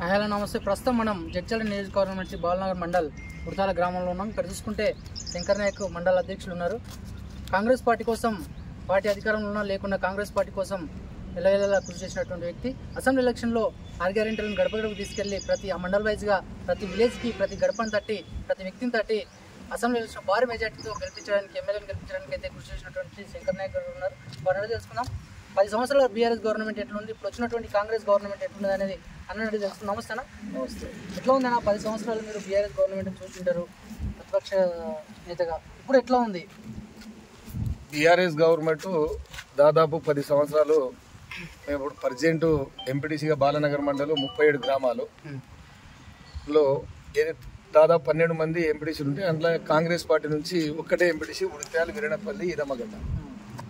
Hello నమస్తే. ప్రస్తుతం మనం జడ్చర్ల నియోజకవర్గం నుంచి బాలనగర్ మండల్ ఉడతాల గ్రామంలో ఉన్నాం. ఇక్కడ చూసుకుంటే శంకర్ నాయక్ మండల అధ్యక్షులు ఉన్నారు. కాంగ్రెస్ పార్టీ కోసం, పార్టీ అధికారంలో ఉన్నా లేకుండా కాంగ్రెస్ పార్టీ కోసం ఎల్లవేళలా కృషి చేసినటువంటి వ్యక్తి. అసెంబ్లీ ఎలక్షన్లో 6 గ్యారెంటీలను గడప గడపకు తీసుకెళ్లి ప్రతి మండల్ వైజ్గా ప్రతి విలేజ్కి ప్రతి గడపను తట్టి ప్రతి వ్యక్తిని తట్టి అసెంబ్లీ ఎలక్షన్ భారీ మెజార్టీతో గెలిపించడానికి, ఎమ్మెల్యేని గెలిపించడానికి అయితే కృషి చేసినటువంటి శంకర్ నాయక్ గారు ఉన్నారు. వారిని తెలుసుకుందాం. 10 సంవత్సరాల బీఆర్ఎస్ గవర్నమెంట్ ఎట్లుంది, ఇప్పుడు వచ్చినటువంటి కాంగ్రెస్ గవర్నమెంట్ ఎట్లుంది అనేది అన్నట్టు తెలుసుకుందాం. నమస్తే అన్న. నమస్తే. ఎట్లా ఉంది అన్న? 10 సంవత్సరాలు మీరు బీఆర్ఎస్ గవర్నమెంట్ చూస్తుంటారు ప్రతిపక్ష నేతగా, ఇప్పుడు ఎట్లా ఉంది? బీఆర్ఎస్ గవర్నమెంట్ దాదాపు 10 సంవత్సరాలు. మేము ఇప్పుడు ప్రజెంట్ ఎంపీటీసీగా బాలనగర్ మండలం 37 గ్రామాలలో దాదాపు 12 మంది ఎంపీటీసీలు ఉంటే అందులో కాంగ్రెస్ పార్టీ నుంచి ఒక్కటే ఎంపీటీసీ ఉడిత్యాల వీరనపల్లి ఇదమ్మగడ్డ.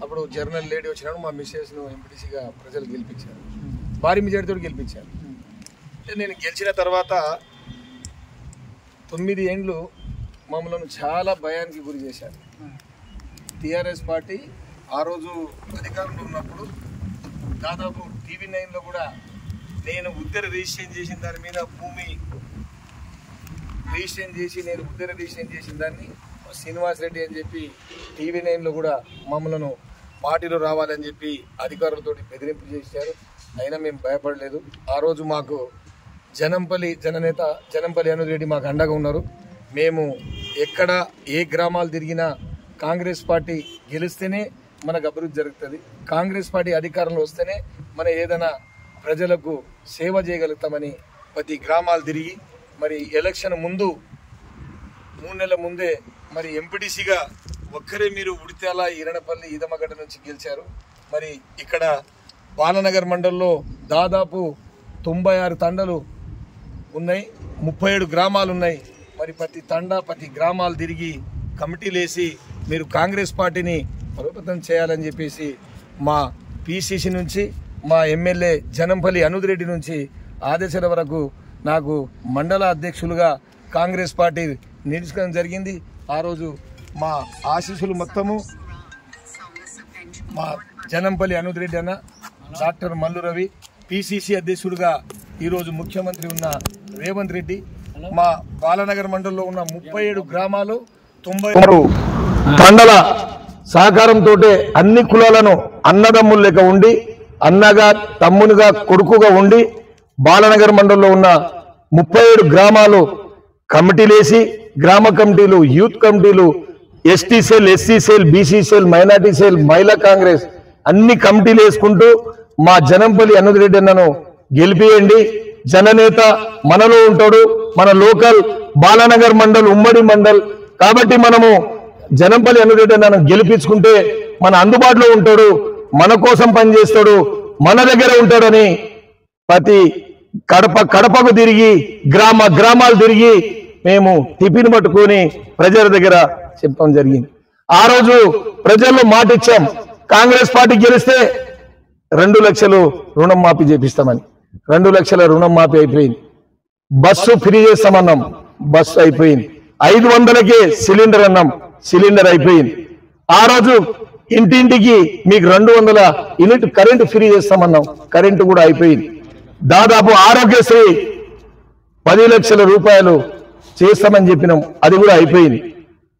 అప్పుడు జర్నల్ లేడీ వచ్చినప్పుడు మా మిస్సెస్ను ఎంపీటీసీగా ప్రజలు గెలిపించారు, భారీ మెజారిటీతో గెలిపించారు. నేను గెలిచిన తర్వాత 9 ఏండ్లు మమ్మల్ని చాలా భయానికి గురి చేశారు. టీఆర్ఎస్ పార్టీ ఆ రోజు అధికారంలో ఉన్నప్పుడు దాదాపు TV9లో కూడా నేను ఉద్దర రిజిస్ట్రేషన్ చేసిన దాని మీద భూమి రిజిస్ట్రేషన్ చేసి నేను ఉద్దర రిజిస్ట్రేషన్ చేసిన దాన్ని శ్రీనివాస్ రెడ్డి అని చెప్పి TV9లో కూడా మమ్మల్ని పార్టీలో రావాలని చెప్పి అధికారులతో బెదిరింపు చేశారు. అయినా మేము భయపడలేదు. ఆ రోజు మాకు జనంపల్లి జననేత జనంపల్లి అనుద్ రెడ్డి మాకు అండగా ఉన్నారు. మేము ఎక్కడ ఏ గ్రామాలు తిరిగినా కాంగ్రెస్ పార్టీ గెలిస్తేనే మనకు అభివృద్ధి జరుగుతుంది, కాంగ్రెస్ పార్టీ అధికారంలో వస్తేనే మన ఏదైనా ప్రజలకు సేవ చేయగలుగుతామని ప్రతి గ్రామాలు తిరిగి మరి ఎలక్షన్ ముందు 3 నెలల ముందే మరి ఎంపీటీసీగా ఒక్కరే మీరు ఉడిత్యాల ఈరణపల్లి ఇదమగడ్డ నుంచి గెలిచారు. మరి ఇక్కడ బాలనగర్ మండలంలో దాదాపు 96 తండలు ఉన్నాయి, 37 గ్రామాలు ఉన్నాయి. మరి ప్రతి తండా ప్రతి గ్రామాలు తిరిగి కమిటీలు వేసి మీరు కాంగ్రెస్ పార్టీని బలోపేతం చేయాలని చెప్పేసి మా PCC నుంచి మా ఎమ్మెల్యే జనంపల్లి అనుద్ రెడ్డి నుంచి ఆదేశాల వరకు నాకు మండల అధ్యక్షులుగా కాంగ్రెస్ పార్టీ నిలుచుకోవడం జరిగింది. ఆ రోజు మా ఆశీస్సులు మొత్తము మా జనంపల్లి అనుద్ రెడ్డి అన్న, డాక్టర్ మల్లు రవి, PCC అధ్యక్షులుగా ఈరోజు ముఖ్యమంత్రి ఉన్న రేవంత్ రెడ్డి, మా బాలనగర్ మండలంలో ఉన్న 37 గ్రామాలు 90 తండల సహకారంతో అన్ని కులాలను అన్నదమ్ములు లెక్క ఉండి, అన్నగా తమ్మునిగా కొడుకుగా ఉండి బాలనగర్ మండలంలో ఉన్న 37 గ్రామాలు కమిటీలేసి, గ్రామ కమిటీలు, యూత్ కమిటీలు, ST cell, SC cell, BC cell, minority cell, మహిళా కాంగ్రెస్ అన్ని కమిటీలు వేసుకుంటూ మా జనంపల్లి అనుద్ రెడ్డి అన్నను గెలిపియండి, జననేత మనలో ఉంటాడు, మన లోకల్ బాలనగర్ మండల్ ఉమ్మడి మండల్ కాబట్టి మనము జనంపల్లి అనుద్ రెడ్డి అన్నను గెలిపించుకుంటే మన అందుబాటులో ఉంటాడు, మన కోసం పనిచేస్తాడు, మన దగ్గర ఉంటాడని ప్రతి కడపకు తిరిగి గ్రామాలు తిరిగి మేము టిఫిన్ పట్టుకొని ప్రజల దగ్గర చెప్పడం జరిగింది. ఆ రోజు ప్రజల్లో మాట ఇచ్చాం, కాంగ్రెస్ పార్టీ గెలిస్తే 2 లక్షలు రుణం మాఫీ చేపిస్తామని. 2 లక్షల రుణం మాఫీ అయిపోయింది. బస్సు ఫ్రీ చేస్తామన్నాం, బస్సు అయిపోయింది. 500కే సిలిండర్ అన్నాం, సిలిండర్ అయిపోయింది. ఆ రోజు ఇంటింటికి మీకు 200 యూనిట్ కరెంటు ఫ్రీ చేస్తామన్నాం, కరెంటు కూడా అయిపోయింది. దాదాపు ఆరోగ్యశ్రీ 10 లక్షల రూపాయలు చేస్తామని చెప్పినాం, అది కూడా అయిపోయింది.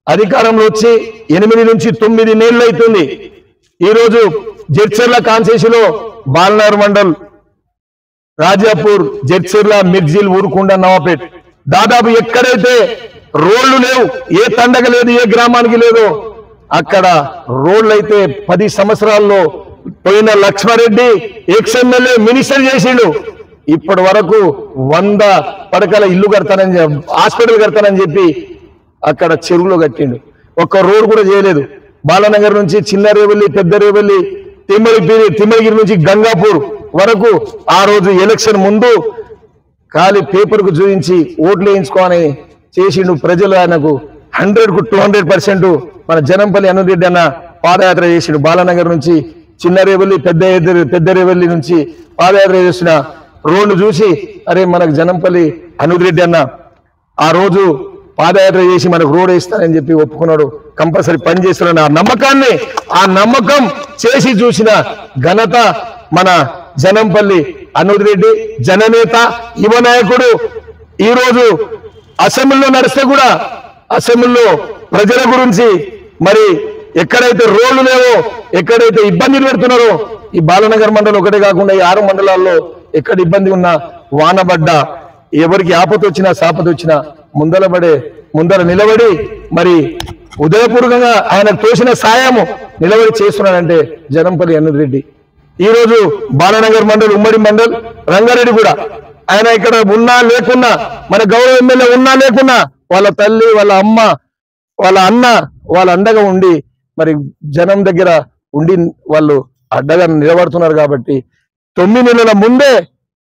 అధికారంలో వచ్చి 8 నుంచి 9 నెలలు అవుతుంది. ఈరోజు జడ్చర్ల కాన్స్టిట్యూన్సీలో బాలనగర్ మండల్, రాజాపూర్, జడ్చర్ల, మిర్జిల్, ఊరుకొండ, నవాపేట్ దాదాపు ఎక్కడైతే రోడ్లు లేవు, ఏ తండగ లేదు, ఏ గ్రామానికి లేదు, అక్కడ రోడ్లు అయితే 10 సంవత్సరాల్లో పోయిన లక్ష్మారెడ్డి ఎక్స్ఎమ్మెల్యే మినిస్టర్ చేసిండు. ఇప్పటి వరకు 100 పడకల ఇల్లు కడతానని, హాస్పిటల్ కడతానని చెప్పి అక్కడ చెరువులో కట్టిండు. ఒక్క రోడ్ కూడా చేయలేదు. బాలనగర్ నుంచి చిన్న రేవల్లి, పెద్ద రేవల్లి, తిమ్మగిరి నుంచి గంగాపూర్ వరకు ఆ రోజు ఎలక్షన్ ముందు ఖాళీ పేపర్కు చూపించి ఓట్లు వేయించుకోని చేసిండు. ప్రజలు ఆయనకు 100కు 200% మన జనంపల్లి అనుద్ రెడ్డి అన్న పాదయాత్ర చేసిండు. బాలనగర్ నుంచి చిన్న రేవల్లి, పెద్ద రేవల్లి నుంచి పాదయాత్ర చేసిన రోడ్డు చూసి అరే మనకు జనంపల్లి అనుద్ రెడ్డి అన్న ఆ రోజు పాదయాత్ర చేసి మనకు రోడ్ వేస్తానని చెప్పి ఒప్పుకున్నాడు, కంపల్సరీ పని చేస్తున్నాడు. ఆ నమ్మకం చేసి చూసిన ఘనత మన జనంపల్లి అనుద్ రెడ్డి జననేత, యువ నాయకుడు. ఈ రోజు అసెంబ్లీలో నడిస్తే కూడా అసెంబ్లీలో ప్రజల గురించి మరి ఎక్కడైతే రోడ్లు లేవో, ఎక్కడైతే ఇబ్బందులు పెడుతున్నారో, ఈ బాలనగర్ మండలం ఒకటే కాకుండా ఈ 6 మండలాల్లో ఎక్కడ ఇబ్బంది ఉన్నా, వానబడ్డ ఎవరికి ఆపద వచ్చినా సాపద వచ్చినా ముందర నిలబడి మరి ఉదయపూర్వకంగా ఆయనకు తోసిన సాయము నిలబడి చేస్తున్నాడంటే జనంపల్లి అనుద్ రెడ్డి. ఈ రోజు బాలనగర్ మండల్, ఉమ్మడి మండల్, రంగారెడ్డి కూడా ఆయన ఇక్కడ ఉన్నా లేకున్నా, మన గౌరవ ఎమ్మెల్యే ఉన్నా లేకున్నా, వాళ్ళ తల్లి, వాళ్ళ అమ్మ, వాళ్ళ అన్న, వాళ్ళ అండగా ఉండి మరి జనం దగ్గర ఉండి వాళ్ళు అడ్డగా నిలబడుతున్నారు. కాబట్టి 9 నెలల ముందే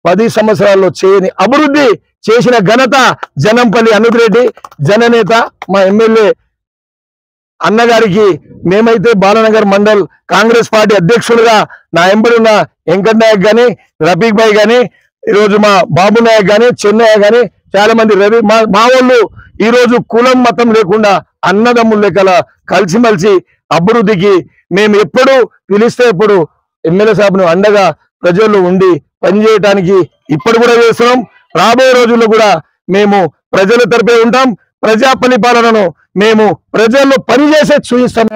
10 సంవత్సరాల్లో చేయని అభివృద్ధి చేసిన ఘనత జనంపల్లి అనుద్ రెడ్డి జననేత, మా ఎమ్మెల్యే అన్నగారికి. మేమైతే బాలనగర్ మండల్ కాంగ్రెస్ పార్టీ అధ్యక్షులుగా నా ఎంబడున్న వెంకట్ నాయక్ గాని, రఫీక్ భాయ్ గాని, ఈరోజు మా బాబు నాయక్ గాని, చెన్నయ్య గాని, చాలా మంది రవి మా వాళ్ళు ఈ రోజు కులం మతం లేకుండా అన్నదమ్ముల లెక్కల కలిసిమెలిసి అభివృద్ధికి మేము ఎప్పుడు పిలిస్తే ఎప్పుడు ఎమ్మెల్యే సాబ్ను అండగా ప్రజల్లో ఉండి పనిచేయడానికి ఇప్పుడు కూడా చేస్తున్నాం. రాబోయే రోజుల్లో కూడా మేము ప్రజల తరపే ఉంటాం. ప్రజా పరిపాలనను మేము ప్రజల్లో పనిచేసే చూపిస్తాం.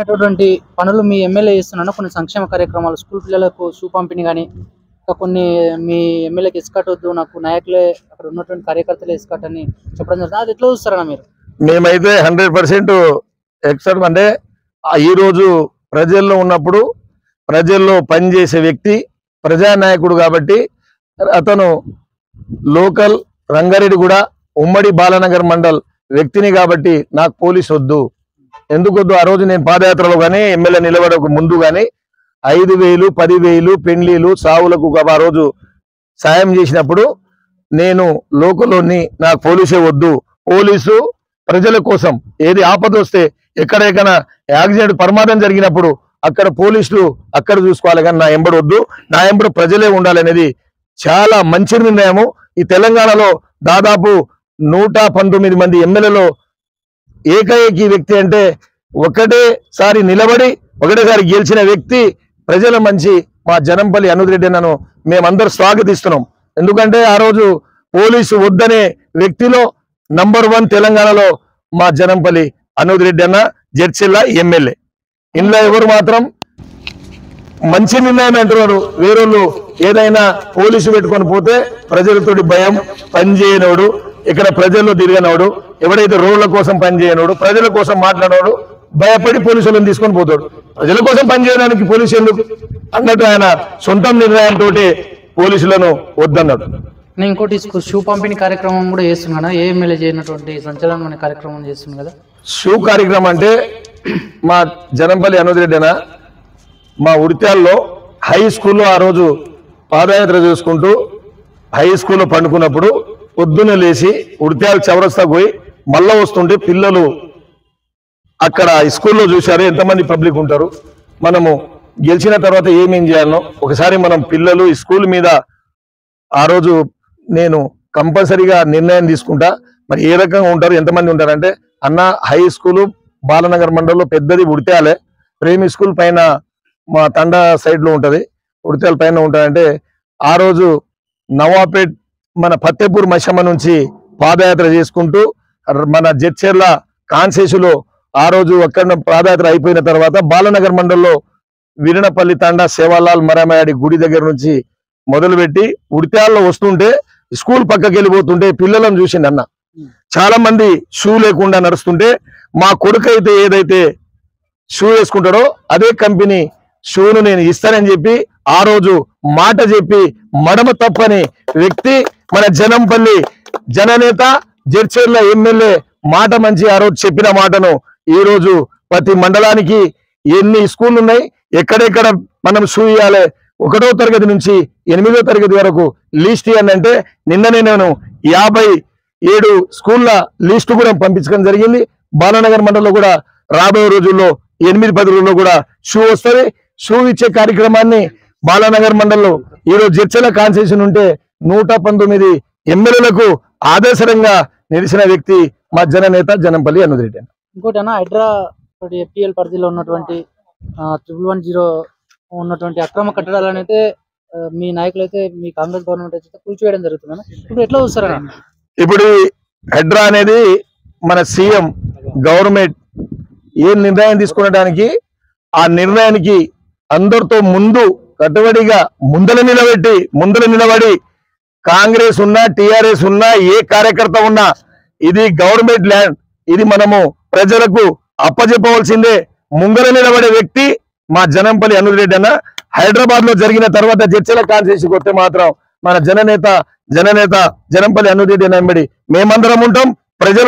పనులు మీ ఎమ్మెల్యే చేస్తున్నాను. కొన్ని సంక్షేమ కార్యక్రమాలు, స్కూల్ పిల్లలకు షూ పంపిణీ కానీ, కొన్ని మీ ఎమ్మెల్యేకి ఇస్కట్ వద్దు, నాకు నాయకులే అక్కడ ఉన్నటువంటి కార్యకర్తలే ఇస్కట్ అని చెప్పడం జరుగుతుంది. అది ఎట్లా చూస్తారా మీరు? మేమైతే 100% ఎక్సెప్ట్ అంటే ఈ రోజు ప్రజల్లో ఉన్నప్పుడు ప్రజల్లో పనిచేసే వ్యక్తి ప్రజానాయకుడు కాబట్టి అతను లోకల్ రంగారెడ్డి కూడా ఉమ్మడి బాలనగర్ మండల్ వ్యక్తిని కాబట్టి నాకు పోలీసు వద్దు. ఎందుకు వద్దు? ఆ రోజు నేను పాదయాత్రలో కానీ ఎమ్మెల్యే నిలబడక ముందు కానీ 5,000, 10,000 పెండ్లీలు సావులకు ఆ రోజు సాయం చేసినప్పుడు నేను లోకల్లోని నాకు పోలీసే వద్దు. పోలీసు ప్రజల కోసం ఏది ఆపద వస్తే ఎక్కడెక్కడ యాక్సిడెంట్ ప్రమాదం జరిగినప్పుడు అక్కడ పోలీసులు అక్కడ చూసుకోవాలి, కానీ నా ఎంబడి వద్దు, నా ఎంబడి ప్రజలే ఉండాలనేది చాలా మంచి నిర్ణయము. ఈ తెలంగాణలో దాదాపు 119 మంది ఎమ్మెల్యేలో ఏకైక వ్యక్తి అంటే ఒకటేసారి నిలబడి ఒకటేసారి గెలిచిన వ్యక్తి ప్రజల మంచి మా జనంపల్లి అనుద్ రెడ్డి అన్నను మేమందరూ స్వాగతిస్తున్నాం. ఎందుకంటే ఆ రోజు పోలీసు వద్దనే వ్యక్తిలో నంబర్ 1 తెలంగాణలో మా జనంపల్లి అనుద్ రెడ్డి అన్న, జడ్చెల్ల ఎమ్మెల్యే. ఇందులో ఎవరు మాత్రం మంచి నిర్ణయం అంటున్నారు. వేరేళ్ళు ఏదైనా పోలీసు పెట్టుకొని పోతే ప్రజలతోటి భయం, పనిచేయనోడు, ఇక్కడ ప్రజల్లో తిరిగినోడు, ఎవడైతే రోడ్ల కోసం పనిచేయనోడు, ప్రజల కోసం మాట్లాడేవాడు భయపడి పోలీసులను తీసుకొని పోతాడు. ప్రజల కోసం పనిచేయడానికి పోలీసు ఎందుకు అన్నట్టు ఆయన సొంత నిర్ణయంతో పోలీసులను వద్దన్నాడు. నేను ఇంకోటి షూ పంపిణీ కార్యక్రమం కూడా చేస్తున్నాను. ఏ ఎమ్మెల్యే చేయనటువంటి సంచలనమైన కార్యక్రమం చేస్తున్నాను కదా. షూ కార్యక్రమం అంటే మా జనంపల్లి అనుద్ రెడ్డి అన్న మా ఉడిత్యాల్లో హై స్కూల్లో ఆ రోజు పాదయాత్ర చేసుకుంటూ హై స్కూల్లో పండుకున్నప్పుడు పొద్దున్నే లేచి ఉడిత్యాల చౌరస్తాకు పోయి మళ్ళా వస్తుంటే పిల్లలు అక్కడ స్కూల్లో చూశారు ఎంతమంది పబ్లిక్ ఉంటారు, మనము గెలిచిన తర్వాత ఏమేం చేయాలనో ఒకసారి మనం పిల్లలు ఈ స్కూల్ మీద ఆ రోజు నేను కంపల్సరీగా నిర్ణయం తీసుకుంటా. మరి ఏ రకంగా ఉంటారు, ఎంతమంది ఉంటారంటే అన్న హై స్కూలు బాలనగర్ మండలంలో పెద్దది ఉడిత్యాలే, ప్రేమి స్కూల్ పైన మా తండా సైడ్ లో ఉంటది, ఉడిత్యాల పైన ఉంటాయంటే ఆ రోజు నవాపేట్ మన ఫత్తేపూర్ మషమ్మ నుంచి పాదయాత్ర చేసుకుంటూ మన జడ్చెర్ల కాన్సేసులో ఆ రోజు అక్కడ పాదయాత్ర అయిపోయిన తర్వాత బాలనగర్ మండలంలో వీరనపల్లి తండా సేవాలాల్ మరామయాడి గుడి దగ్గర నుంచి మొదలుపెట్టి ఉడిత్యాల్లో వస్తుంటే స్కూల్ పక్కకి వెళ్ళిపోతుంటే పిల్లలను చూసింది అన్న. చాలా మంది షూ లేకుండా నడుస్తుంటే మా కొడుకు అయితే ఏదైతే షూ వేసుకుంటాడో అదే కంపెనీ షూను నేను ఇస్తానని చెప్పి ఆ రోజు మాట చెప్పి మడమ తప్పని వ్యక్తి మన జనంపల్లి జననేత జడ్చెర్ల ఎమ్మెల్యే మాట మంచి ఆ రోజు చెప్పిన మాటను ఈ రోజు ప్రతి మండలానికి ఎన్ని స్కూళ్ళు ఉన్నాయి, ఎక్కడెక్కడ మనం షూ ఇవ్వాలి, 1వ తరగతి నుంచి 8వ తరగతి వరకు లిస్ట్ ఇవ్వండి అంటే నిన్ననే నేను 57 స్కూళ్ళ లిస్టు కూడా పంపించడం జరిగింది. బాలనగర్ మండలంలో కూడా రాబోయే రోజుల్లో 8-10 రోజుల్లో కూడా షూ వస్తుంది. షూ ఇచ్చే కార్యక్రమాన్ని బాలనగర్ మండలంలో ఈరోజు జడ్చెర్ల కాన్స్టిట్యూషన్ ఉంటే 119 ఎమ్మెల్యేలకు ఆదర్శంగా నిలిచిన వ్యక్తి మా జననేత జనంపల్లి అనుద్ రెడ్డి. ఇంకోటి అన్న, హైడ్రా FTL పరిధిలో ఉన్నటువంటి 110 ఉన్నటువంటి అక్రమ కట్టడాలను అయితే మీ నాయకులు అయితే మీ కాంగ్రెస్ గవర్నమెంట్ అయితే కూల్చివేయడం జరుగుతుందా? ఇప్పుడు ఎట్లా చూస్తారా? ఇప్పుడు హెడ్రా అనేది మన సీఎం గవర్నమెంట్ ఏ నిర్ణయం తీసుకునడానికి ఆ నిర్ణయానికి అందరితో ముందు కట్టుబడిగా ముందర నిలబడి కాంగ్రెస్ ఉన్నా టిఆర్ఎస్ ఉన్నా ఏ కార్యకర్త ఉన్నా ఇది గవర్నమెంట్ ల్యాండ్, ఇది మనము ప్రజలకు అప్పచెప్పవలసిందే ముందర నిలబడే వ్యక్తి మా జనంపల్లి అనిల్ రెడ్డి అన్న. హైదరాబాద్ లో జరిగిన తర్వాత జడ్చల కాన్స్టిట్యూన్సీకి వస్తే మాత్రం మన జననేత జనంపల్లి అనిల్ రెడ్డి అన్న వెంబడి మేమందరం ఉంటాం. ప్రజలు